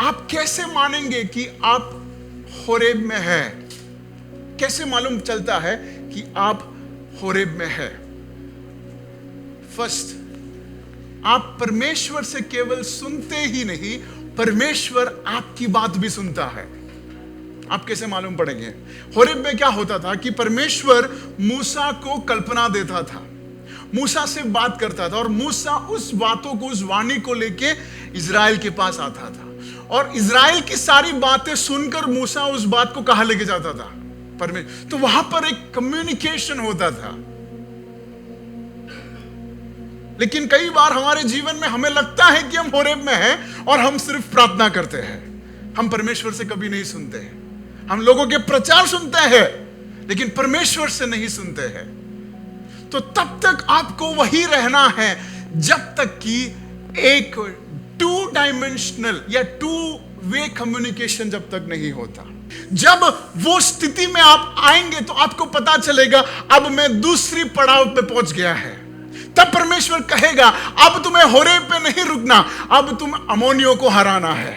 आप कैसे मानेंगे कि आप होरेब में हैं? कैसे मालूम चलता है कि आप होरेब में हैं? फर्स्ट, आप परमेश्वर से केवल सुनते ही नहीं, परमेश्वर आपकी बात भी सुनता है। आप कैसे मालूम पड़ेंगे? होरेब में क्या होता था कि परमेश्वर मूसा को कल्पना देता था, मूसा से बात करता था, और मूसा उस बातों को, उस वाणी को लेके इज़राइल के पास आता था, और इज़राइल की सारी बातें सुनकर मूसा उस बात को कहां लेके जाता था? परमेश्वर। तो वहां पर एक कम्युनिकेशन होता था। लेकिन कई बार हमारे जीवन में हमें लगता है कि हम होरेब में हैं और हम सिर्फ प्रार्थना करते हैं, हम परमेश्वर से कभी नहीं सुनते हैं। हम लोगों के प्रचार सुनते हैं, लेकिन परमेश्वर से नहीं सुनते हैं। तो तब तक आपको वही रहना है जब तक कि एक 2 डायमेंशनल या 2 वे कम्युनिकेशन जब तक नहीं होता। जब वो स्थिति में आप आएंगे तो आपको पता चलेगा अब मैं दूसरी पड़ाव पे पहुंच गया है। तब परमेश्वर कहेगा अब तुम्हें होरेब पे नहीं रुकना, अब तुम अमोनियों को हराना है।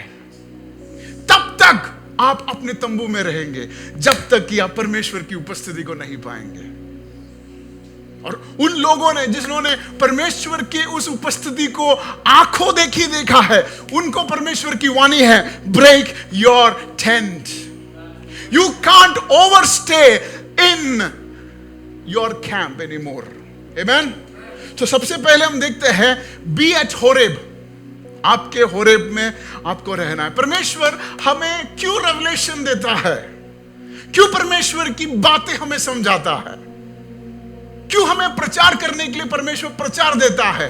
तब तक आप अपने तंबू में रहेंगे जब तक कि आप परमेश्वर की उपस्थिति को नहीं पाएंगे। और उन लोगों ने जिन्होंने परमेश्वर की उस उपस्थिति को आंखों देखी देखा है, उनको परमेश्वर की वाणी है, break your tent, you can't overstay in your camp anymore. आमेन। तो सबसे पहले हम देखते हैं बी एट होरेब। आपके होरेब में आपको रहना है। परमेश्वर हमें क्यों रेवलेशन देता है? क्यों परमेश्वर की बातें हमें समझाता है? क्यों हमें प्रचार करने के लिए परमेश्वर प्रचार देता है?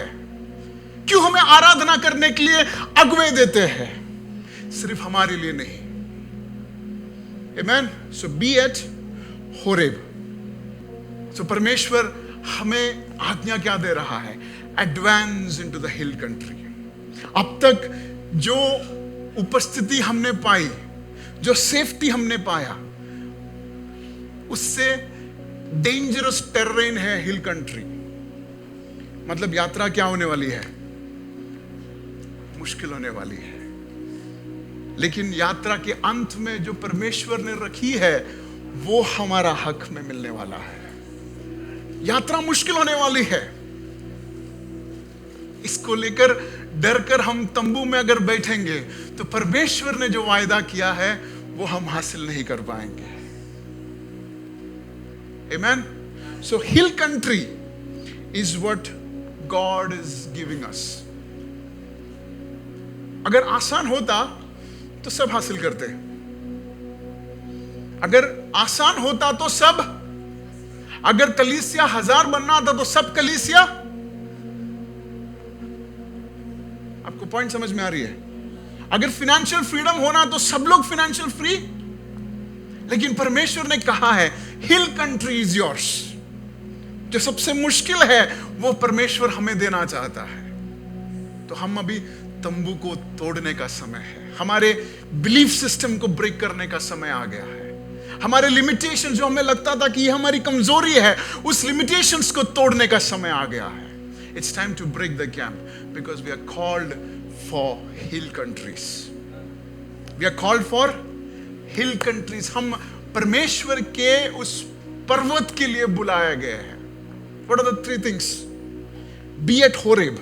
क्यों हमें आराधना करने के लिए अगुवे देते हैं? सिर्फ हमारे लिए नहीं। आमेन। सो बी एट होरेब। सो परमेश्वर हमें आज्ञा क्या दे रहा है? Advance into the hill country. अब तक जो उपस्थिति हमने पाई, जो सेफ्टी हमने पाया, उससे डेंजरस टेरेन है हिल कंट्री। मतलब यात्रा क्या होने वाली है? मुश्किल होने वाली है। लेकिन यात्रा के अंत में जो परमेश्वर ने रखी है वो हमारा हक में मिलने वाला है। यात्रा मुश्किल होने वाली है, इसको लेकर डर कर हम तंबू में अगर बैठेंगे तो परमेश्वर ने जो वायदा किया है वो हम हासिल नहीं कर पाएंगे। Amen. So hill country is what God is giving us. अगर आसान होता तो सब हासिल करते। अगर आसान होता तो सब, अगर कलीसिया 1000 बनना था तो सब कलीसिया। आपको पॉइंट समझ में आ रही है? अगर फाइनेंशियल फ्रीडम होना तो सब लोग फाइनेंशियल फ्री। लेकिन परमेश्वर ने कहा है हिल कंट्री इज योर्स। जो सबसे मुश्किल है वो परमेश्वर हमें देना चाहता है। तो हम अभी तंबू को तोड़ने का समय है। हमारे बिलीफ सिस्टम को ब्रेक करने का समय आ गया है। हमारे लिमिटेशन, जो हमें लगता था कि ये हमारी कमजोरी है, उस लिमिटेशंस को तोड़ने का समय आ गया है। It's time to break the camp because we are called for hill countries. We are called for hill countries. हम परमेश्वर के उस पर्वत के लिए बुलाया गए हैं। What are the 3 things? Be at Horeb,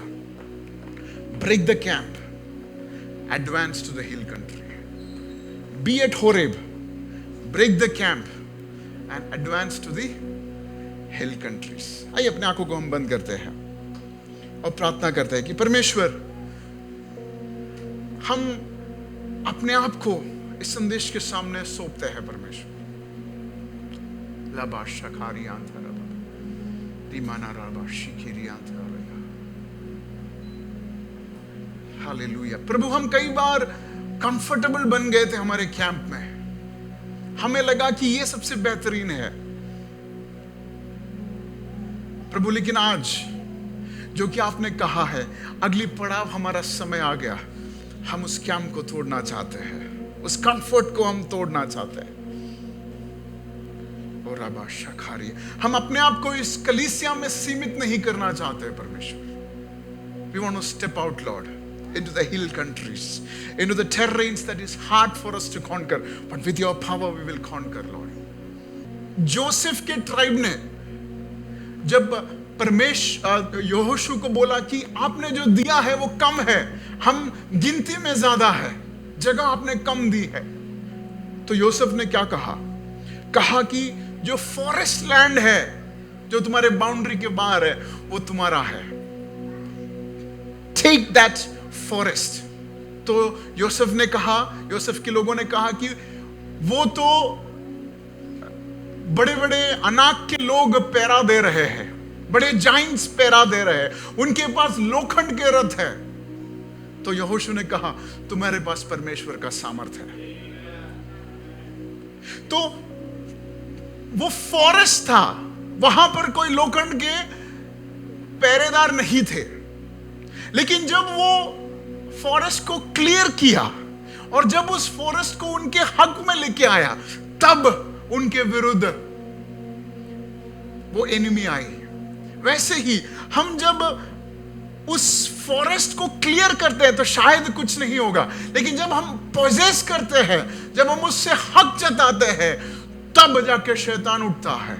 break the camp, advance to the hill country. Be at Horeb, break the camp and advance to the hill countries. आइए अपने आंखों को हम बंद करते हैं और प्रार्थना करते हैं कि परमेश्वर हम अपने आप को इस संदेश के सामने सौंपते हैं परमेश्वर। लबा शखारियांथा रबा दीमाना रबा शिखिरियांथा रबा। हालेलुया। प्रभु, हम कई बार कंफर्टेबल बन गए थे हमारे कैंप में, हमें लगा कि ये सबसे बेहतरीन है प्रभु, लेकिन आज जो कि आपने कहा है, अगली पड़ाव हमारा समय आ गया। हम उस कैंप को तोड़ना चाहते हैं, उस कंफर्ट को हम तोड़ना चाहते हैं। और रबा शखारी, हम अपने आप को इस कलीसिया में सीमित नहीं करना चाहते परमेश्वर। We want to step out, Lord, into the hill countries, into the terrains that is hard for us to conquer, but with your power we will conquer, Lord. Joseph के ट्राइब ने जब यहोशू को बोला कि आपने जो दिया है वो कम है, हम गिनती में ज्यादा है, जगह आपने कम दी है, तो योसेफ ने क्या कहा? कहा कि जो फॉरेस्ट लैंड है, जो तुम्हारे बाउंड्री के बाहर है, वो तुम्हारा है। Take that forest. तो योसेफ ने कहा, योसेफ के लोगों ने कहा कि वो तो बड़े बड़े अनाक के लोग पैरा दे रहे हैं, बड़े जाइंट्स पैरा दे रहे हैं, उनके पास लोखंड के रथ है। तो यहोशू ने कहा तुम्हारे पास परमेश्वर का सामर्थ्य है। तो वो फॉरेस्ट था, वहां पर कोई लोखंड के पहरेदार नहीं थे, लेकिन जब वो फॉरेस्ट को क्लियर किया और जब उस फॉरेस्ट को उनके हक में लेके आया, तब उनके विरुद्ध वो एनिमी आई। वैसे ही हम जब उस फॉरेस्ट को क्लियर करते हैं तो शायद कुछ नहीं होगा, लेकिन जब हम पोजेस करते हैं, जब हम उससे हक जताते हैं, तब जाके शैतान उठता है।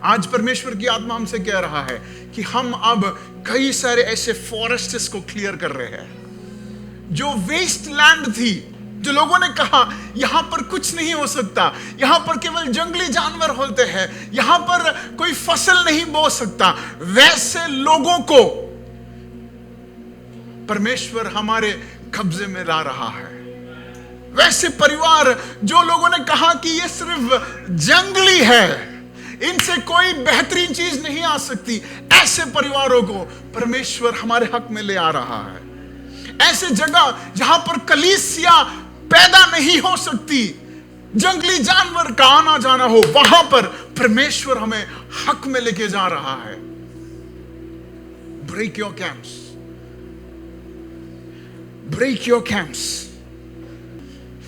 आज परमेश्वर की आत्मा हमसे कह रहा है कि हम अब कई सारे ऐसे फॉरेस्ट्स को क्लियर कर रहे हैं जो वेस्ट लैंड थी, जो लोगों ने कहा यहां पर कुछ नहीं हो सकता, यहां पर केवल जंगली जानवर होते हैं, यहां पर कोई फसल नहीं बो सकता, वैसे लोगों को परमेश्वर हमारे कब्जे में ला रहा है। वैसे परिवार जो लोगों ने कहा कि ये सिर्फ जंगली है, इनसे कोई बेहतरीन चीज नहीं आ सकती, ऐसे परिवारों को परमेश्वर हमारे हक में ले आ रहा है। ऐसे जगह जहां पर कलीसिया पैदा नहीं हो सकती, जंगली जानवर का आना जाना हो, वहां पर परमेश्वर हमें हक में लेके जा रहा है। Break your camps, break your camps.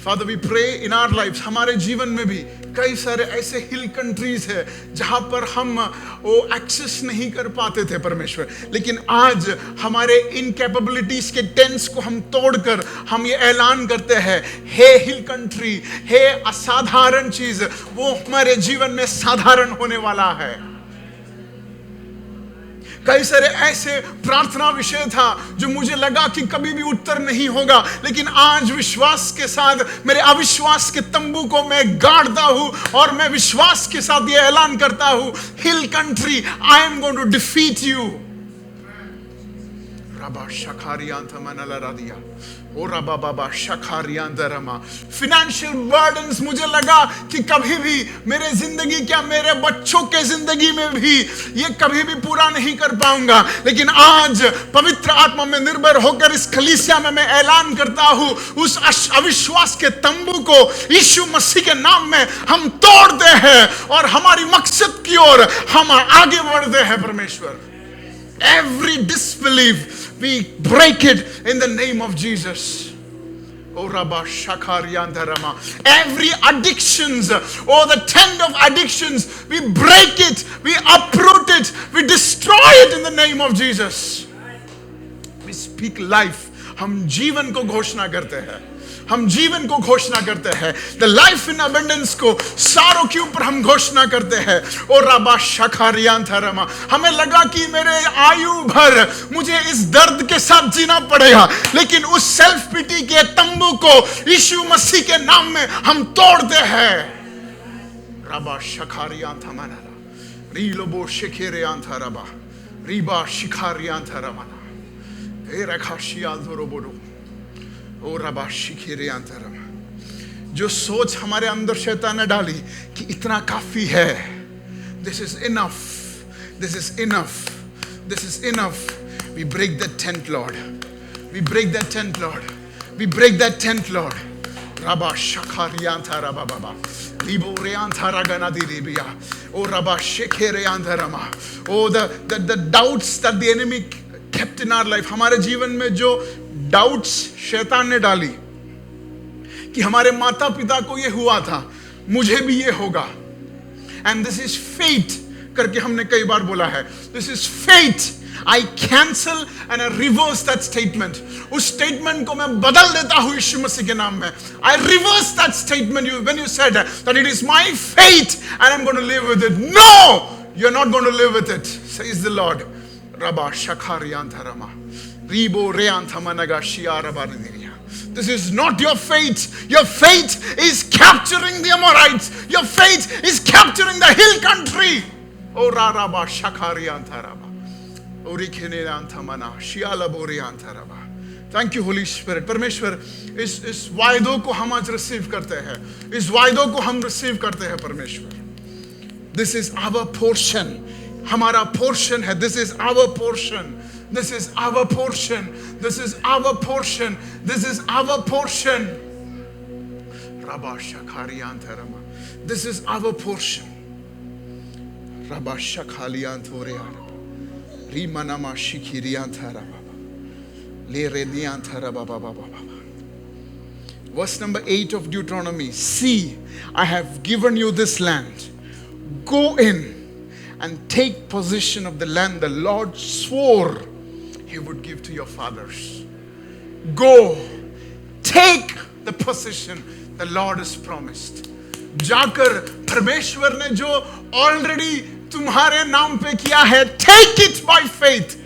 Father, we pray in our lifes, हमारे जीवन में भी कई सारे ऐसे हिल कंट्रीज है जहां पर हम वो एक्सेस नहीं कर पाते थे परमेश्वर, लेकिन आज हमारे इनकैपेबिलिटीज के टेंस को हम तोड़कर हम ये ऐलान करते हैं, हे हिल कंट्री, हे असाधारण चीज, वो हमारे जीवन में साधारण होने वाला है। कई सारे ऐसे प्रार्थना विषय था जो मुझे लगा कि कभी भी उत्तर नहीं होगा, लेकिन आज विश्वास के साथ मेरे अविश्वास के तंबू को मैं गाड़ता हूं और मैं विश्वास के साथ ये ऐलान करता हूं, hill country, I am going to defeat you. रबा शखारियांत मनला रादिया, ओ रबा बाबा शखारियांत रमा। फिनेंशियल बर्डन्स, मुझे लगा कि कभी भी मेरे जिंदगी, क्या मेरे बच्चों के जिंदगी में भी ये कभी भी पूरा नहीं कर पाऊंगा, लेकिन आज पवित्र आत्मा में निर्भर होकर इस कलीसिया में मैं ऐलान करता हूं, उस अविश्वास के तंबू को यीशु मसीह के नाम में हम तोड़ते हैं और हमारी मकसद की ओर हम आगे बढ़ते हैं परमेश्वर। Every disbelief, we break it in the name of Jesus. Oh Rabba Shakaryandarama. Every addictions, oh the tent of addictions, we break it, we uproot it, we destroy it in the name of Jesus. We speak life. हम जीवन को घोषणा करते हैं, हम जीवन को घोषणा करते हैं। द लाइफ इन अबंडेंस को सारों के ऊपर हम घोषणा करते हैं। और रबा शखारियांथरमा, हमें लगा कि मेरे आयु भर मुझे इस दर्द के साथ जीना पड़ेगा, लेकिन उस सेल्फ पिटी के तंबू को यीशु मसीह के नाम में हम तोड़ते हैं। रबा शखारियांथमना रीलोबो शिखेरियांथरबा रीबा शिखारियांथरमना ए रखाशियाल धोरोबोडो ओ रबा शिखिरे अंतरम, जो सोच हमारे अंदर शैतान ने डाली कि इतना काफी है, this is enough, this is enough, this is enough, we break that tent, Lord. We break that tent, Lord. We break that tent, Lord. Rabba shakarianta rabba baba. Libo reanta ragana diribia. Oh Rabba shekereanta rama. Oh the doubts that the enemy kept in our life. हमारे जीवन में जो doubts शैतान ने डाली कि हमारे माता पिता को ये हुआ था, मुझे भी ये होगा. And this is fate करके हमने कई बार बोला है. This is fate. I cancel and I reverse that statement. उस statement को मैं बदल देता हूँ यीशु मसीह के नाम में. I reverse that statement when you said that it is my fate and I'm going to live with it. No, you're not going to live with it, says the Lord. Rabba shakhariyantha rama. Ribo reantha managa shiara bariniria. This is not your fate. Your fate is capturing the Amorites. Your fate is capturing the hill country. Oh Rabba shakhariyantha rama. Thank you, Holy Spirit. परमेश्वर इस वायदों को हम आज रिसीव करते हैं. इस वायदों को हम रिसीव करते हैं परमेश्वर. This is our portion. हमारा portion है. This is our portion. This is our portion. This is our portion. This is our portion. Rabba shakhariyantarama. This is our portion. Rabba shakhaliyantoreyara. Rimanama shikiriyantaraba. Verse number 8 of Deuteronomy. See, I have given you this land. Go in and take possession of the land the Lord swore He would give to your fathers. Go, take the possession the Lord has promised. जाकर परमेश्वर ने जो ऑलरेडी तुम्हारे नाम पे किया है, take it by faith.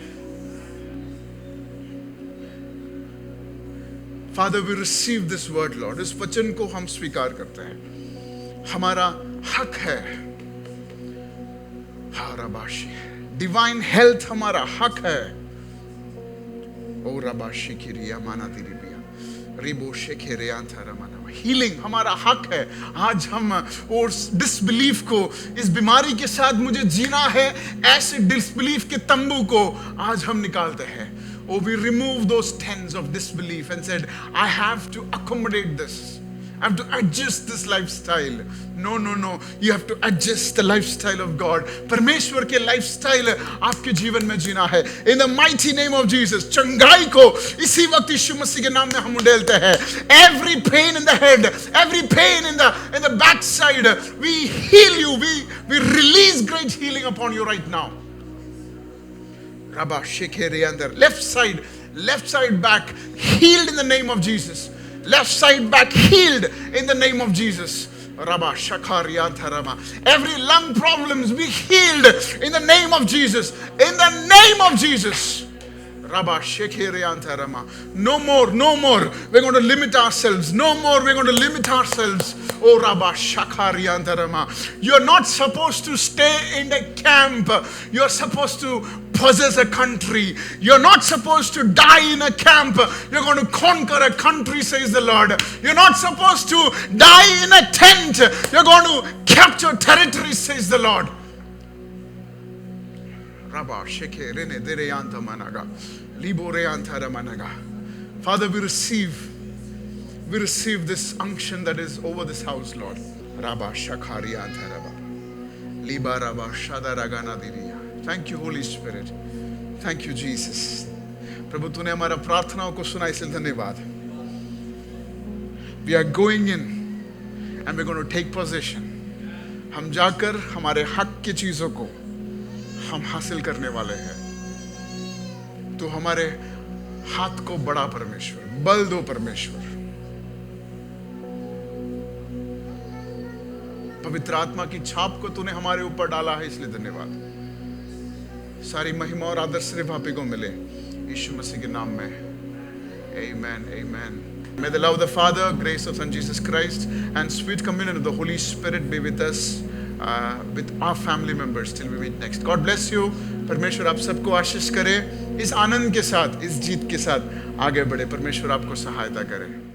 Father, we receive this word, Lord. इस वचन को हम स्वीकार करते हैं. हमारा हक है. हाराबाशी. Divine health हमारा हक है. ओ रबाशी किरिया माना दिरिबिया. रिबो शेखेरिया अंतरमाना. Healing हमारा हक है. आज हम और डिसबिलीफ को, इस बीमारी के साथ मुझे जीना है, ऐसे डिसबिलीफ के तंबू को आज हम निकालते हैं. Or we remove those tents of disbelief and said, I have to accommodate this. I have to adjust this lifestyle. No, no, no. You have to adjust the lifestyle of God. परमेश्वर के lifestyle आपके जीवन में जीना है. In the mighty name of Jesus. चंगाई को इसी वक्त यीशु मसीह के नाम में हम उड़ेलते हैं. Every pain in the head, every pain in the backside, we heal you. We release great healing upon you right now. Rabba shekere under left side back healed in the name of Jesus. Left side back healed in the name of Jesus. Rabba shakariyantharama. Every lung problems be healed in the name of Jesus. In the name of Jesus. Rabba shekeriyantarama. No more. We're going to limit ourselves. No more. We're going to limit ourselves. Oh Rabba shakariyantarama. You're not supposed to stay in a camp. You're supposed to possess a country. You're not supposed to die in a camp. You're going to conquer a country, says the Lord. You're not supposed to die in a tent. You're going to capture territory, says the Lord. Father, we receive this unction that is over this house, Lord. Thank you, Holy Spirit. Thank you, Jesus. प्रभु तूने हमारा प्रार्थनाओं को सुना, इसलिए धन्यवाद. We are going in and we're going to take possession. हम जाकर हमारे हक की चीजों को हम हासिल करने वाले हैं. तो हमारे हाथ को बड़ा परमेश्वर, बल दो परमेश्वर. पवित्र आत्मा की छाप को तूने हमारे ऊपर डाला है, इसलिए धन्यवाद. सारी महिमा और आदर सिर्फ आप ही को मिले, यीशु मसीह के नाम में. Amen, amen. May the love of the Father, grace of Son Jesus Christ, and sweet communion of the Holy Spirit be with us with our family members till we meet next. God bless you. परमेश्वर आप सबको आशीष करे, इस आनंद के साथ, इस जीत के साथ आगे बढ़े। परमेश्वर आपको सहायता करे।